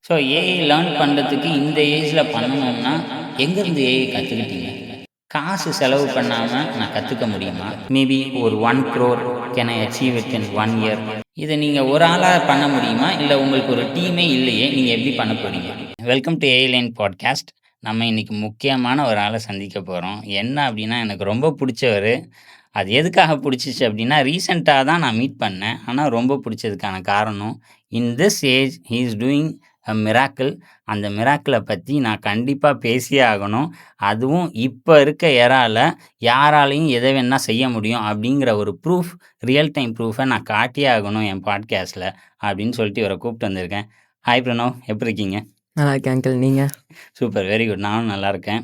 So AI learn பண்ணுறதுக்கு இந்த ஏஜில் பண்ணணும்னா எங்கேருந்து ஏஐ கற்றுக்கிட்டீங்க? காசு செலவு பண்ணாமல் நான் கற்றுக்க முடியுமா? மேபி ஒரு 1 crore can I achieve it in 1 year? இதை நீங்கள் ஒரு ஆளாக பண்ண முடியுமா? இல்லை உங்களுக்கு ஒரு டீமே இல்லையே, நீங்கள் எப்படி பண்ண போகிறீங்க? Welcome to AI line podcast. நம்ம இன்னைக்கு முக்கியமான ஒரு ஆளை சந்திக்க போகிறோம். என்ன அப்படின்னா, எனக்கு ரொம்ப பிடிச்சவர். அது எதுக்காக பிடிச்சிச்சு அப்படின்னா, ரீசெண்டாக தான் நான் மீட் பண்ணேன். ஆனால் ரொம்ப பிடிச்சதுக்கான காரணம், in this age he is doing a miracle. அந்த மிராக்கிளை பற்றி நான் கண்டிப்பாக பேசியே ஆகணும். அதுவும் இப்போ இருக்க எரால யாராலையும் எதை வேணா செய்ய முடியும் அப்படிங்கிற ஒரு ப்ரூஃப், ரியல் டைம் ப்ரூஃபை நான் காட்டியே ஆகணும் என் பாட்காஸ்ட்டில் அப்படின்னு சொல்லிட்டு இவரை கூப்பிட்டு வந்திருக்கேன். ஹாய் பிரணவ், எப்படி இருக்கீங்க? நல்லா இருக்கேன் அங்கிள். நீங்கள்? Super, very good. நானும் நல்லா இருக்கேன்.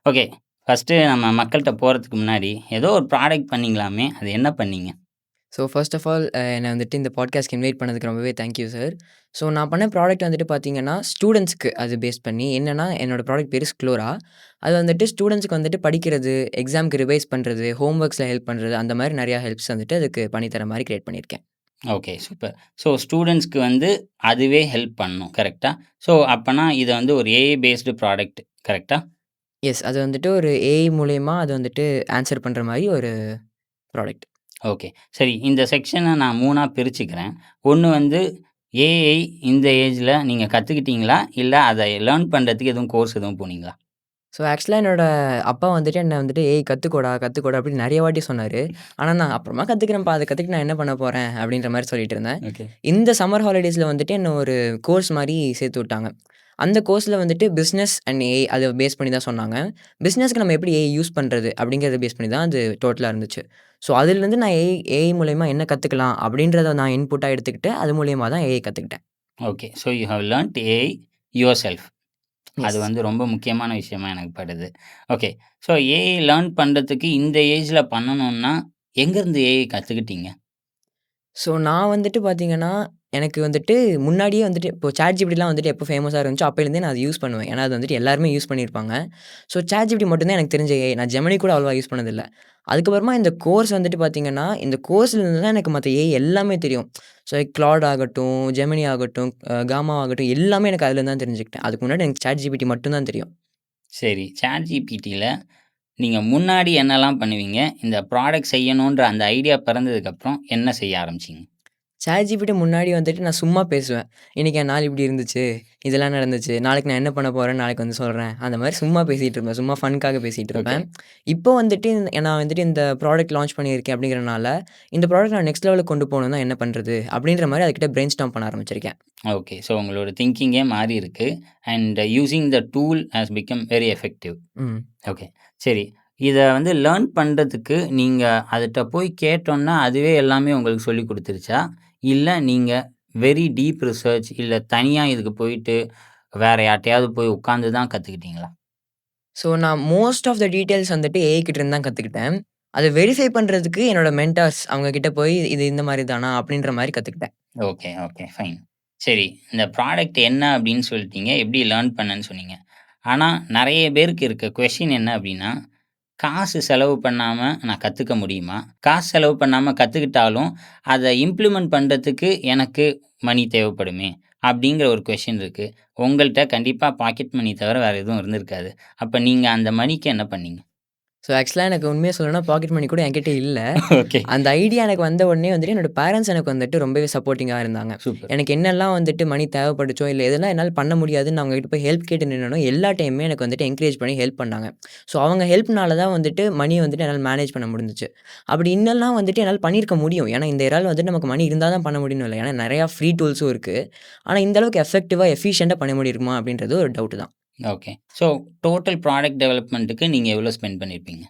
ஓகே, ஃபஸ்ட்டு நம்ம மக்கள்கிட்ட போகிறதுக்கு முன்னாடி ஏதோ ஒரு ப்ராடக்ட் பண்ணீங்களாமே, அது என்ன பண்ணீங்க? ஸோ ஃபர்ஸ்ட் ஆஃப் ஆல் என்னை வந்துட்டு இந்த பாட்காஸ்ட்க்கு இன்வைட் பண்ணதுக்கு ரொம்பவே தேங்க்யூ சார். ஸோ நான் பண்ண ப்ராடக்ட் வந்துட்டு பார்த்தீங்கன்னா, ஸ்டூடெண்ட்ஸ்க்கு அது பேஸ் பண்ணி என்னென்னா, என்னோட ப்ராடக்ட் பேர் ஸ்க்ளோரா. அது வந்துட்டு ஸ்டூடெண்ட்ஸ்க்கு வந்துட்டு படிக்கிறது, எக்ஸாம்க்கு ரிவைஸ் பண்ணுறது, ஹோம் ஒர்க்ஸில் ஹெல்ப் பண்ணுறது, அந்த மாதிரி நிறையா ஹெல்ப்ஸ் வந்துட்டு அதுக்கு பண்ணித்தர மாதிரி கிரியேட் பண்ணியிருக்கேன். Okay, super. ஸோ ஸ்டூடெண்ட்ஸ்க்கு வந்து அதுவே ஹெல்ப் பண்ணும், கரெக்ட்டா? ஸோ அப்பன்னா இதை வந்து ஒரு ஏஐ பேஸ்டு ப்ராடக்ட், கரெக்ட்டா? எஸ், அது வந்துட்டு ஒரு ஏஐ மூலியமா அது வந்துட்டு ஆன்சர் பண்ணுற மாதிரி ஒரு ப்ராடக்ட். ஓகே, சரி. இந்த செக்ஷனை நான் 3ஆ பிரிச்சுக்கிறேன். ஒன்று வந்து ஏஐ இந்த ஏஜில் நீங்கள் கற்றுக்கிட்டீங்களா? இல்லை அதை லேர்ன் பண்ணுறதுக்கு எதுவும் கோர்ஸ் எதுவும் போனீங்களா? ஸோ ஆக்சுவலா என்னோட அப்பா வந்துட்டு என்ன வந்துட்டு, "ஏய் கத்துக்கோடா, கத்துக்கோடா" அப்படின்னு நெறைய வாட்டி சொன்னாரு. ஆனா நான் அப்புறமா கத்துக்கிறேன்ப்பா, அத கத்துக்கிட்டு நான் என்ன பண்ண போறேன் அப்படின்ற மாரி சொல்லிட்டு இருந்தேன். ஓகே. இந்த சம்மர் ஹாலிடேஸ்ல வந்துட்டு என்ன ஒரு கோர்ஸ் மாரி சேர்த்து விட்டாங்க. அந்த கோர்ஸ்ல வந்துட்டு பிசினஸ் அண்ட் ஏஐ அத பேஸ் பண்ணி தான் சொன்னாங்க. பிசினஸ்க்கு நம்ம எப்படி ஏஐ யூஸ் பண்றது அப்படிங்கிறத பேஸ் பண்ணி தான் அது டோட்டலா இருந்துச்சு. ஸோ அதிலிருந்து நான் ஏஐ ஏஐ மூலியமா என்ன கத்துக்கலாம் அப்படின்றத நான் இன்புட்டா எடுத்துக்கிட்டு, அது மூலியமா தான் ஏஐ கத்துக்கிட்டேன். Okay. So you have learnt AI yourself. அது எஸ். வந்து ரொம்ப முக்கியமான விஷயமா எனக்கு படுது. ஓகே. ஸோ ஏஐ லேர்ன் பண்ணுறதுக்கு இந்த ஏஜில பண்ணணும்னா, எங்கேருந்து ஏஐ கத்துக்கிட்டீங்க? ஸோ நான் வந்துட்டு பார்த்தீங்கன்னா, எனக்கு வந்துட்டு முன்னாடியே வந்துட்டு இப்போ ChatGPTலாம் வந்துட்டு எப்போ ஃபேமஸா இருந்துச்சோ, அப்பயிலேருந்தே நான் அத யூஸ் பண்ணுவேன். ஏன்னா, அது வந்துட்டு எல்லாருமே யூஸ் பண்ணியிருப்பாங்க. ஸோ ChatGPT மட்டும் தான் எனக்கு தெரிஞ்ச ஏஐ. நான் Gemini கூட அவ்வளவா யூஸ் பண்ணதில்ல. அதுக்கப்புறமா இந்த கோர்ஸ் வந்துட்டு பார்த்தீங்கன்னா, இந்த கோர்ஸ்ல இருந்து தான் எனக்கு மத்த ஏஐ எல்லாமே தெரியும். ஸோ Claude ஆகட்டும், Gemini ஆகட்டும், Gamma ஆகட்டும் எல்லாமே எனக்கு அதுலேருந்து தான் தெரிஞ்சுக்கிட்டேன். அதுக்கு முன்னாடி எனக்கு ChatGPT மட்டும் தான் தெரியும். சரி, ChatGPTல நீங்க முன்னாடி என்னலாம் பண்ணுவீங்க? இந்த ப்ராடக்ட் செய்யணுன்ற அந்த ஐடியா பிறந்ததுக்கப்புறம் என்ன செய்ய ஆரம்பிச்சீங்க? ChatGPT முன்னாடி வந்துட்டு நான் சும்மா பேசுவேன். "இன்னைக்கு என் நாள் இப்படி இருந்துச்சு. இதெல்லாம் நடந்துச்சு. நாளைக்கு நான் என்ன பண்ண போறேன்னு நாளைக்கு வந்து சொல்றேன்." அந்த மாரி சும்மா பேசிட்டு இருப்பேன். சும்மா ஃபன்க்காக பேசிட்டு ஓகே. இருப்பேன். இப்போ வந்துட்டு நான் வந்துட்டு இந்த ப்ராடக்ட் லான்ச் பண்ணியிருக்கேன் அப்படிங்கிறனால, இந்த ப்ராடக்ட் நான் நெக்ஸ்ட் லெவலுக்கு கொண்டு போணும்னா என்ன பண்றது? அப்படின்ற மாரி அதுகிட்ட பிரெயின் ஸ்டார்ம் பண்ண ஆரம்பிச்சிருக்கேன். ஓகே. ஸோ உங்களோட திங்கிங்கே மாறி இருக்கு. And using the tool has become very effective. ம். ஓகே. சரி. இத வந்து லேர்ன் பண்றதுக்கு நீங்க அதுட்ட போய் கேட்டோன்ன, அதுவே எல்லாமே உங்களுக்கு சொல்லிக் குடுத்துருச்சா? இல்ல நீங்க வெரி டீப் ரிசர்ச் இல்ல தனியா இதுக்கு போயிட்டு, வேற யார்ட்டயாவது போய் உட்கார்ந்து தான் கத்துக்கிட்டீங்களா? ஸோ நான் மோஸ்ட் ஆஃப் த டீட்டெயில்ஸ் வந்துட்டு ஏஐ கிட்ட இருந்து தான் கத்துக்கிட்டேன். அத வெரிஃபை பண்றதுக்கு என்னோட மென்டார்ஸ் அவங்க கிட்ட போய் இது இந்த மாரி தானா? அப்படின்ற மாரி கத்துக்கிட்டேன். Okay, okay. ஃபைன். சரி. இந்த ப்ராடக்ட் என்ன அப்படின்னு சொல்ட்டீங்க. எப்படி லேர்ன் பண்ணேன்னு சொன்னீங்க. ஆனா, நெறைய பேருக்கு இருக்க கொஸ்டின் என்ன அப்படின்னா, காசு செலவு பண்ணாம நான் கத்துக்க முடியுமா? காசு செலவு பண்ணாம கத்துக்கிட்டாலும், அத இம்ப்ளிமெண்ட் பண்றதுக்கு எனக்கு மணி தேவைப்படுமே! அப்படிங்கிற ஒரு கொஸ்டின் இருக்கு. உங்கள்ட்ட கண்டிப்பா பாக்கெட் மணி தவிர வேற எதுவும் இருந்திருக்காது. அப்ப நீங்க அந்த மணிக்கு என்ன பண்ணீங்க? ஸோ ஆக்சுவலா எனக்கு உண்மைய சொல்லணும்னா பாக்கெட் மணி கூட என்கிட்ட இல்ல. ஓகே. அந்த ஐடியா எனக்கு வந்த உடனே வந்துட்டு என்னோட பேரண்ட்ஸ் எனக்கு வந்துட்டு ரொம்பவே சப்போர்ட்டிங்கா இருந்தாங்க. சூப்பர். எனக்கு என்னெல்லாம் வந்துட்டு மணி தேவைப்பட்டுச்சோ, இல்ல எதெல்லாம் என்னால பண்ண முடியாதுன்னு அவங்க கிட்ட போய் ஹெல்ப் கேட்டு நின்னேனோ, எல்லா டைமுமே எனக்கு வந்துட்டு என்கரேஜ் பண்ணி ஹெல்ப் பண்ணாங்க. ஸோ அவங்க ஹெல்ப்னால தான் வந்துட்டு மணிய வந்துட்டு என்னால மேனேஜ் பண்ண முடிஞ்சுச்சு. அப்படி இன்னெல்லாம் வந்துட்டு என்னால பண்ணியிருக்க முடியும். ஏன்னா இந்த எரால வந்துட்டு நமக்கு மணி இருந்தா தான் பண்ண முடியும்னு இல்ல. ஏன்னா நெறையா ஃப்ரீ டூல்ஸும் இருக்கு. ஆனா இந்த அளவுக்கு எஃபெக்டிவா, எஃபிஷியன்ட்டா பண்ண முடியுமா அப்படின்றது ஒரு டவுட் தான். ஓகே. ஸோ டோட்டல் ப்ராடக்ட் டெவலப்மென்ட்க்கு நீங்க எவ்வளோ ஸ்பெண்ட் பண்ணியிருப்பீங்க?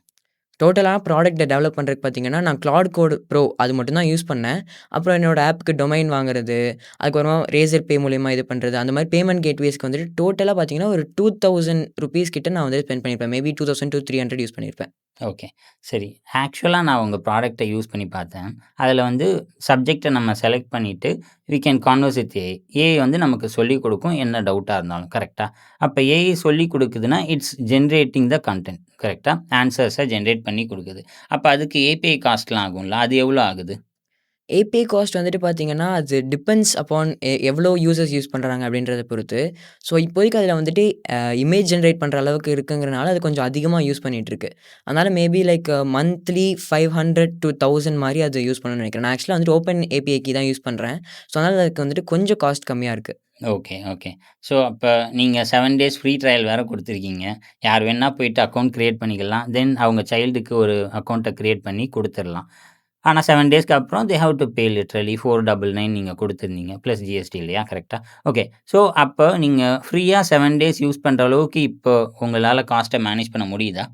டோட்டலா ப்ராடக்ட்ட டெவலப் பண்றதுக்கு பார்த்தீங்கன்னா, நான் Claude Code Pro அது மட்டும் தான் யூஸ் பண்ணேன். அப்புறம் என்னோட ஆப்க்கு டொமைன் வாங்குறது, அதுக்கப்புறமா Razor Pay மூலியமா இது பண்றது, அந்த மாரி பேமெண்ட் கேட்வேஸ்க்கு வந்துட்டு டோட்டலா பார்த்தீங்கன்னா, ஒரு ₹2000 கிட்ட நான் வந்து ஸ்பெண்ட் பண்ணியிருப்பேன். மேபி 2000 to 300 யூஸ் பண்ணியிருப்பேன். ஓகே. சரி. ஆக்சுவலா நான் உங்க ப்ராடக்ட்ட யூஸ் பண்ணி பார்த்தேன். அதில வந்து சப்ஜெக்ட்ட நம்ம செலக்ட் பண்ணிட்டு, we can converse with AI. AI வந்து நமக்கு சொல்லிக் குடுக்கும், என்ன டவுட்டா இருந்தாலும். கரெக்ட்டா? அப்ப ஏஐ சொல்லிக் குடுக்குதுன்னா, இட்ஸ் ஜெனரேட்டிங் த கன்டென்ட். கரெக்ட்டா? ஆன்ஸர்ஸ ஜெனரேட் பண்ணி குடுக்குது. அப்ப அதுக்கு ஏபிஐ காஸ்ட்லாம் ஆகும்ல. அது எவ்வளோ ஆகுது? ஏபிஐ காஸ்ட் வந்துட்டு பார்த்தீங்கன்னா, அது டிபெண்ட்ஸ் அப்பான் எவ்வளோ யூசர்ஸ் யூஸ் பண்றாங்க அப்படின்றத பொறுத்து. ஸோ இப்போதைக்கு அதில வந்துட்டு இமேஜ் ஜெனரேட் பண்ற அளவுக்கு இருக்குங்கிறனால, அது கொஞ்சம் அதிகமா யூஸ் பண்ணிட்டுருக்கு. அதனால மேபி லைக் மந்த்லி 500 டூ 1000 மாரி அது யூஸ் பண்ணணும்னு நெனைக்கிறேன். நான் ஆக்சுவலா வந்துட்டு ஓப்பன் ஏபிஐ கீ தான் யூஸ் பண்றேன். ஸோ அதனால அதுக்கு வந்துட்டு கொஞ்சம் காஸ்ட் கம்மியா இருக்கு. Okay, okay. ஸோ அப்ப நீங்க 7 டேஸ் ஃப்ரீ ட்ரையல் வேற குடுத்துருக்கீங்க. யார் வேணா போயிட்டு அக்கவுண்ட் கிரியேட் பண்ணிக்கலாம். தென் அவங்க சைல்டுக்கு ஒரு அக்கவுண்ட்ட கிரியேட் பண்ணி குடுத்துரலாம். ஆனா 7 டேஸ்க்கு அப்புறம் they have to pay literally 499 நீங்க குடுத்துருந்தீங்க. பிளஸ் ஜிஎஸ்டி இல்லையா? கரெக்ட்டா? ஓகே. ஸோ அப்ப நீங்க ஃப்ரீயா 7 டேஸ் யூஸ் பண்ற அளவுக்கு இப்போ உங்களால காஸ்ட்ட மேனேஜ் பண்ண முடியுதா?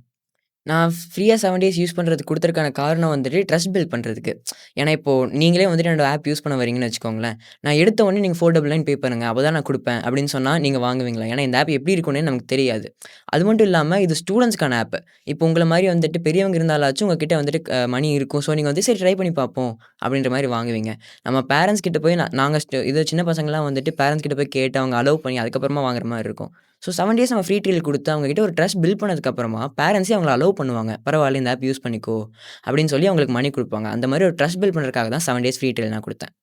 நான் ஃப்ரீயா 7 டேஸ் யூஸ் பண்றதுக்கு குடுத்ததுக்கான காரணம் வந்துட்டு, ட்ரஸ்ட் பில்ட் பண்றதுக்கு. ஏன்னா, இப்போ நீங்களே வந்துட்டு என்னோட ஆப் யூஸ் பண்ண வரீங்கன்னு வச்சுக்கோங்களேன். நான் எடுத்த உடனே நீங்க 499 பே பண்ணுங்க. அப்ப தான் நான் குடுப்பேன் அப்படின்னு சொன்னா, நீங்க வாங்குவீங்களா? ஏன்னா, இந்த ஆப் எப்படி இருக்கும்னே நமக்கு தெரியாது. அது மட்டும் இல்லாம இது ஸ்டூடண்ட்ஸ்க்கான ஆப். இப்போ உங்கள மாரி வந்துட்டு பெரியவங்க இருந்தாலாச்சும் உங்ககிட்ட வந்துட்டு மணி இருக்கும். ஸோ, நீங்க வந்து சரி ட்ரை பண்ணி பார்ப்போம் அப்படின்ற மாரி வாங்குவீங்க. நம்ம பேரண்ட்ஸ் கிட்ட போய் நாங்க இது சின்ன பசங்கலாம் வந்துட்டு பேரண்ட்ஸ் கிட்ட போய் கேட்டு அவங்க அலோவ் பண்ணி அதுக்கப்புறமா வாங்குற மாரி இருக்கும். ஸோ 7 டேஸ் நம்ம ஃப்ரீ ட்ரையல் குடுத்து அவங்க கிட்ட ஒரு ட்ரஸ்ட் பில்ட் பண்ணதுக்கப்புறமா, பேரண்ட்ஸே அவங்கள அலோவ் பண்ணுவாங்க. பரவாயில்ல இந்த ஆப் யூஸ் பண்ணிக்கோ அப்படின்னு சொல்லி அவங்களுக்கு மணி குடுப்பாங்க. அந்த மாரி ஒரு ட்ரஸ்ட் பில்ட் பண்றதுக்காக தான் 7 டேஸ் ஃப்ரீ ட்ரையல் நான் குடுத்தேன்.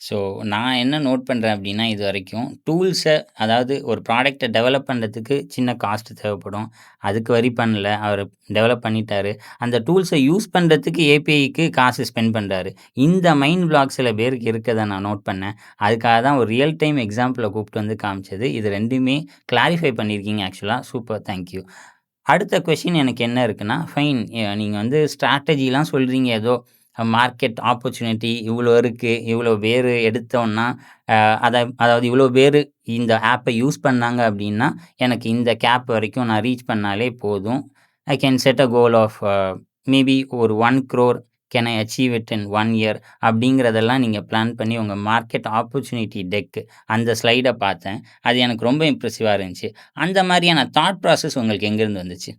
ஸோ, நான் என்ன நோட் பண்றேன் அப்டின்னா, இதுவரைக்கும் டூல்ஸ அதாவது ஒரு ப்ராடக்ட்ட டெவலப் பண்றதுக்கு சின்ன காஸ்ட் தேவைப்படும். அதுக்கு வரி பண்ணல. அவரு டெவலப் பண்ணிட்டாரு. அந்த டூல்ஸ யூஸ் பண்றதுக்கு ஏபிஐக்கு காசு ஸ்பெண்ட் பண்றாரு. இந்த மைண்ட் பிளாக் சில பேருக்கு இருக்கத நான் நோட் பண்ணேன். அதுக்காக தான் ஒரு ரியல் டைம் எக்ஸாம்பிள கூப்ட்டு வந்து காமிச்சது. இது 2மே கிளாரிஃபை பண்ணியிருக்கீங்க ஆக்சுவலா. Super thank you. அடுத்த கொஸ்டின் எனக்கு என்ன இருக்குன்னா, ஃபைன் நீங்க வந்து ஸ்ட்ராட்டஜிலாம் சொல்றீங்க ஏதோ மார்க்கெட் ஆப்பர்ச்சுனிட்டி இவ்வளோ இருக்கு. இவ்வளோ பேரு எடுத்தோன்னா, அ அத அதாவது இவ்வளோ பேரு இந்த ஆப்ப யூஸ் பண்ணாங்க அப்டின்னா, எனக்கு இந்த கேப் வரைக்கும் நான் ரீச் பண்ணாலே போதும். I can set a goal of maybe ஒரு 1,00,00,000 can I achieve it in 1 year அப்டிங்கிறதெல்லாம் நீங்க பிளான் பண்ணி உங்க மார்க்கெட் ஆப்பர்ச்சுனிட்டி டெக் அந்த ஸ்லைட பார்த்தேன். அது எனக்கு ரொம்ப இம்ப்ரெசிவா இருந்துச்சு. அந்த மாரியான தாட் ப்ராசஸ் உங்களுக்கு எங்கேருந்து வந்துச்சு?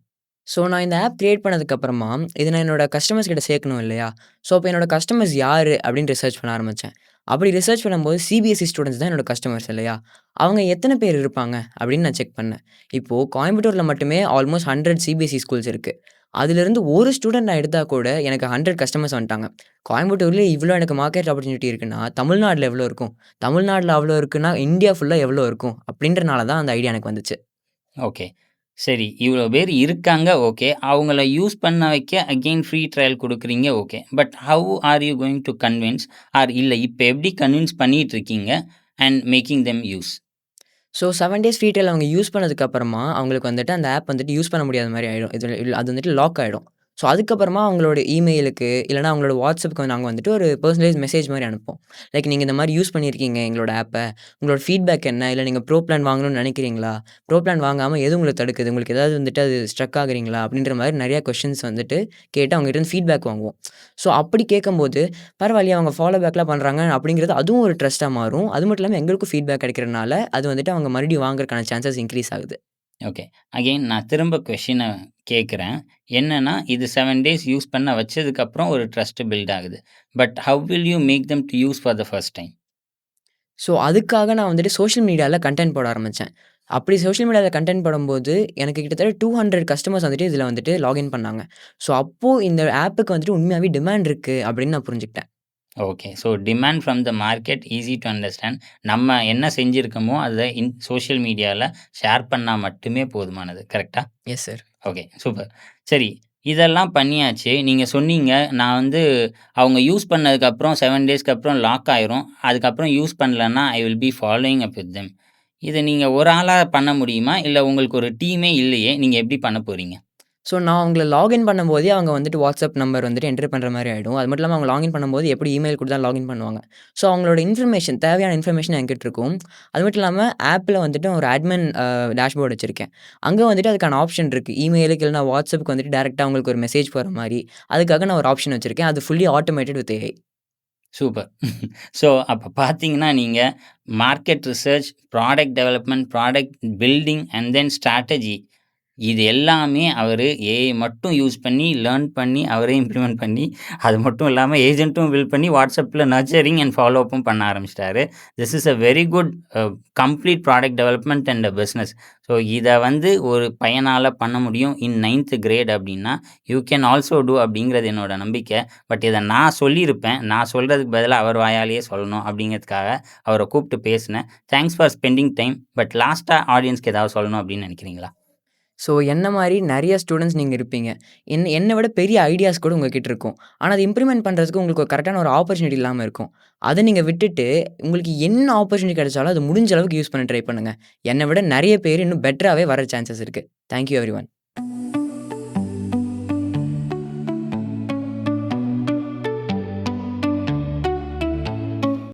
ஸோ நான் இந்த ஆப் கிரியேட் பண்ணதுக்கப்புறமா, இத நான் என்னோட கஸ்டமர்ஸ் கிட்ட சேர்க்கணும் இல்லையா? ஸோ அப்ப என்னோட கஸ்டமர்ஸ் யாரு அப்படின்னு ரிசர்ச் பண்ண ஆரம்பிச்சேன். அப்படி ரிசர்ச் பண்ணும்போது சிபிஎஸ்இ ஸ்டூடண்ட்ஸ் தான் என்னோட கஸ்டமர்ஸ் இல்லையா? அவங்க எத்தன பேர் இருப்பாங்க அப்படின்னு நான் செக் பண்ணேன். இப்போ கோயம்புத்தூர்ல மட்டுமே ஆல்மோஸ்ட் 100 சிபிஎஸ்இ ஸ்கூல்ஸ் இருக்கு. அதிலிருந்து ஒரு ஸ்டூடண்ட் நான் எடுத்தா கூட எனக்கு 100 கஸ்டமர்ஸ் வந்துட்டாங்க. கோயம்புத்தூர்லயே இவ்ளோ எனக்கு மார்க்கெட் ஆப்பர்ச்சுனிட்டி இருக்குன்னா, தமிழ்நாடுல எவ்ளோ இருக்கும்? தமிழ்நாடுல அவ்ளோ இருக்குன்னா, இந்தியா ஃபுல்லா எவ்ளோ இருக்கும்? அப்படின்றனால தான் அந்த ஐடியா எனக்கு வந்துச்சு. ஓகே. சரி. இவ்வளோ பேர் இருக்காங்க ஓகே. அவங்கள யூஸ் பண்ண வைக்க அகெயின் ஃப்ரீ ட்ரையல் குடுக்குறீங்க okay. But how are you going to convince or இல்ல இப்ப எப்படி கன்வின்ஸ் பண்ணிட்டுருக்கீங்க and making them use? So 7 days free trial அவங்க யூஸ் பண்ணதுக்கு அப்புறமா, அவங்களுக்கு வந்துட்டு அந்த ஆப் வந்துட்டு யூஸ் பண்ண முடியாத மாரி ஆயிடும். அது வந்துட்டு லாக் ஆயிடும். ஸோ அதுக்கப்புறமா அவங்களோட இமெயிலுக்கு, இல்லன்னா அவங்களோட வாட்ஸ்அப்க்கு நாங்க வந்துட்டு ஒரு பெர்சனலைஸ் மெசேஜ் மாரி அனுப்புவோம். லைக் நீங்க இந்த மாரி யூஸ் பண்ணியிருக்கீங்க எங்களோட ஆப்ப. உங்களோட ஃபீட்பேக் என்ன? இல்ல நீங்க ப்ரோ பிளான் வாங்கணும்னு நினைக்கிறீங்களா? ப்ரோ பிளான் வாங்காம எது உங்கள தடுக்குது? உங்களுக்கு ஏதாவது வந்துட்டு அது ஸ்ட்ரக் ஆகுறீங்களா? அப்படின்ற மாரி நெறைய கொஸ்டின்ஸ் வந்துட்டு கேட்டு அவங்ககிட்ட இருந்து ஃபீட்பேக் வாங்குவோம். ஸோ அப்படி கேட்கும்போது, பரவாயில்லையே அவங்க ஃபாலோ பேக்லாம் பண்றாங்க அப்படிங்கிறது அதுவும் ஒரு ட்ரஸ்ட்டா மாறும். அது மட்டும் இல்லாம எங்களுக்கும் ஃபீட்பேக் கிடைக்கிறனால, அது வந்துட்டு அவங்க மறுபடியும் வாங்குறதுக்கான சான்சஸ் இன்கிரீஸ் ஆகுது. ஓகே. அகெயின் நான் திரும்ப கொஸ்டின கேட்குறேன். என்னன்னா, இது 7 டேஸ் யூஸ் பண்ண வச்சதுக்கப்புறம் ஒரு ட்ரஸ்ட் பில்ட் ஆகுது. But how will you make them to use for the first time? So அதுக்காக நான் வந்துட்டு சோஷியல் மீடியால கன்டென்ட் போட ஆரம்பிச்சேன். அப்படி சோஷியல் மீடியால கன்டென்ட் போடும்போது, எனக்கு கிட்டத்தட்ட 200 கஸ்டமர்ஸ் வந்துட்டு இதில வந்துட்டு லாகின் பண்ணாங்க. ஸோ அப்போ இந்த ஆப்புக்கு வந்துட்டு உண்மையாவே டிமாண்ட் இருக்கு அப்படின்னு நான் புரிஞ்சுக்கிட்டேன். Okay. So demand from the market easy to understand. நம்ம என்ன செஞ்சிருக்கோமோ, அத சோசியல் மீடியால ஷேர் பண்ணா மட்டுமே போதுமானது. கரெக்ட்டா? Yes sir. ஓகே. சூப்பர். சரி. இதெல்லாம் பண்ணியாச்சு. நீங்க சொன்னீங்க, நான் வந்து அவங்க யூஸ் பண்ணதுக்கப்புறம் 7 டேஸ்க்கு அப்புறம் லாக் ஆயிரும். அதுக்கப்புறம் யூஸ் பண்ணலன்னா, I will be following up with them. இத நீங்க ஒரு ஆளா பண்ண முடியுமா? இல்ல உங்களுக்கு ஒரு டீமே இல்லையே! நீங்க எப்படி பண்ண போறீங்க? ஸோ நான் அவங்கள லாகின் பண்ணும்போதே அவங்க வந்துட்டு வாட்ஸ்அப் நம்பர் வந்துட்டு என்டர் பண்ற மாரி ஆயிடும். அது மட்டும் இல்லாம அவங்க லாகின் பண்ணும்போது எப்படி இமெயில் குடுத்து தான் லாகின் பண்ணுவாங்க. ஸோ அவங்களோட இன்ஃபர்மேஷன் தேவையான இன்ஃபர்மேஷன் என்கிட்ட இருக்கும். அது மட்டும் இல்லாம ஆப்ல வந்துட்டு ஒரு அட்மின் டேஷ்போர்ட் வச்சிருக்கேன். அங்க வந்துட்டு அதுக்கான ஆப்ஷன் இருக்கு. இமெயிலுக்கு இல்லன்னா வாட்ஸ்அப்க்கு வந்துட்டு டைரக்ட்டா அவங்களுக்கு ஒரு மெசேஜ் போற மாரி. அதுக்காக நான் ஒரு ஆப்ஷன் வச்சிருக்கேன். அது fully automated with AI. Super. So அப்ப பார்த்தீங்கன்னா, நீங்க market research, product development, product building and then strategy இது எல்லாமே அவரு ஏஐ மட்டும் யூஸ் பண்ணி, லேர்ன் பண்ணி, அவரே இம்ப்ளிமெண்ட் பண்ணி, அது மட்டும் இல்லாம ஏஜென்ட்டும் பில்ட் பண்ணி WhatsAppல நர்ச்சரிங் அண்ட் ஃபாலோ அப்பும் பண்ண ஆரம்பிச்சுட்டாரு. This is a very good complete product development and business. So இத வந்து ஒரு பையனால பண்ண முடியும் இன் 9th கிரேட் அப்படின்னா, யூ கேன் ஆல்சோ டூ அப்படிங்கிறது என்னோட நம்பிக்கை. பட் இத நான் சொல்லியிருப்பேன். நான் சொல்றதுக்கு பதிலா அவர் வாயாலேயே சொல்லணும் அப்படிங்கிறதுக்காக அவர கூப்பிட்டு பேசினேன். Thanks for spending time. But லாஸ்ட்டா ஆடியன்ஸ்க்கு ஏதாவது சொல்லணும் அப்படின்னு நினைக்கிறீங்களா? ஸோ என்ன மாரி நெறைய ஸ்டூடண்ட்ஸ் நீங்க இருப்பீங்க. என்ன விட பெரிய ஐடியாஸ் கூட உங்ககிட்ட இருக்கும். ஆனா அத இம்ப்ளிமெண்ட் பண்றதுக்கு உங்களுக்கு ஒரு கரெக்ட்டான ஒரு ஆப்பர்ச்சுனிட்டி இல்லாம இருக்கும். அத நீங்க விட்டுட்டு, உங்களுக்கு என்ன ஆப்பர்ச்சுனிட்டி கிடைச்சாலும், அது முடிஞ்ச அளவுக்கு யூஸ் பண்ண ட்ரை பண்ணுங்க. என்ன விட நெறைய பேர் இன்னும் பெட்டராவே வர சான்சஸ் இருக்கு. Thank you everyone.